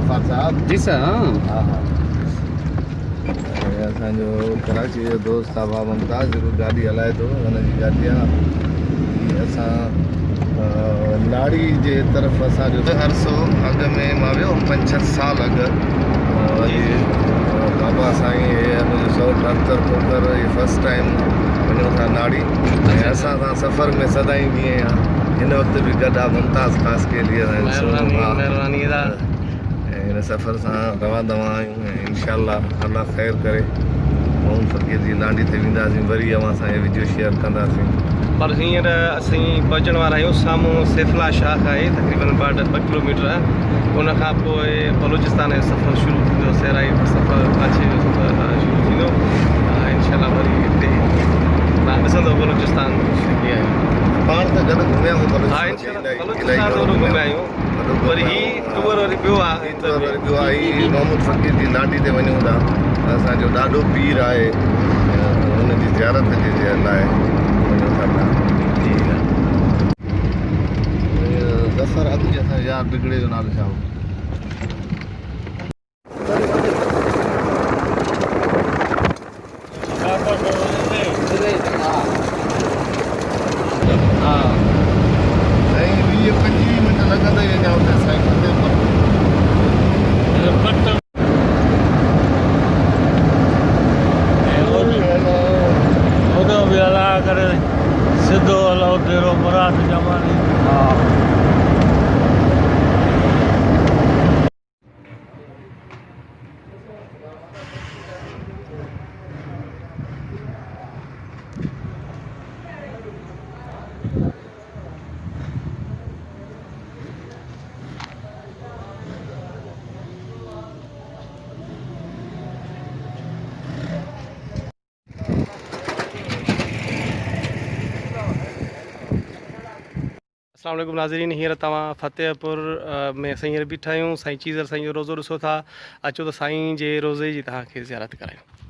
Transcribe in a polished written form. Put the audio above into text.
गफ्फार साहब जी sir. हाँ हाँ असांजो कराची जो दोस्त आहे बाबा मुमताज़ जेको गाॾी हलाए थो हुनजी गाॾी आहे असां लाड़ी जे तरफ़ असांजो अरसो अॻ में मां वियो 5-6 साल अॻु वरी बाबा साईं हे मुंहिंजो 178 पोखर इहे फस्ट टाइम वञूं था नाड़ी ऐं असां सां सफ़र में सदाईं बीहे आहे हिन वक़्तु बि गॾु आहे मुमताज़ ख़ासि के लिए महिरबानी हिन सफ़र सां रवां दवां आहियूं ऐं इंशाअल्लाह अल्लाह ख़ैर करे मोहन फ़क़ीर जी लांडी ते वेंदासीं वरी अवां सां इहे वीडियो शेयर कंदासीं पर हींअर असीं पहुचण वारा आहियूं साम्हूं सैफला शाख आहे तक़रीबन 2 किलोमीटर उन खां पोइ बलूचिस्तान जो सफ़र शुरू थींदो सहराई सफ़र काशी जो सफ़र शुरू थींदो इंशाअल्लाह वरी हिते तव्हां ॾिसंदव बलूचिस्तान कीअं आहे पाण त गॾु घुमिया आहियूं हा इंशाअल्लाह बलूचिस्तान ज़रूरु घुमिया आहियूं वरी हीउ टूर वरी ॿियो आहे ॿियो आहे ही मोहम्मद फ़क़ीर जी लांडी ते वञूं था असांजो ॾाढो पीर आहे हुनजी ज़ियारत जे लाइ वञूं था ठीकु आहे ज़फ़र अॻु जे असांजो यार बिगड़े जो नालो छा हो साईं 20-25 मिंट लॻंदा ई अञा हुते साईं उदो बि हला करे सिधो हलो तेरो मुराद जमानी हा अस्सलाम वालेकुम नाज़रीन हींअर तव्हां फतेहपुर में हींअर बीठा आहियूं साईं चीज़र साईं जो रोज़ो ॾिसो था अचो त साईं जे रोज़े जी तव्हांखे ज़ियारत करायूं।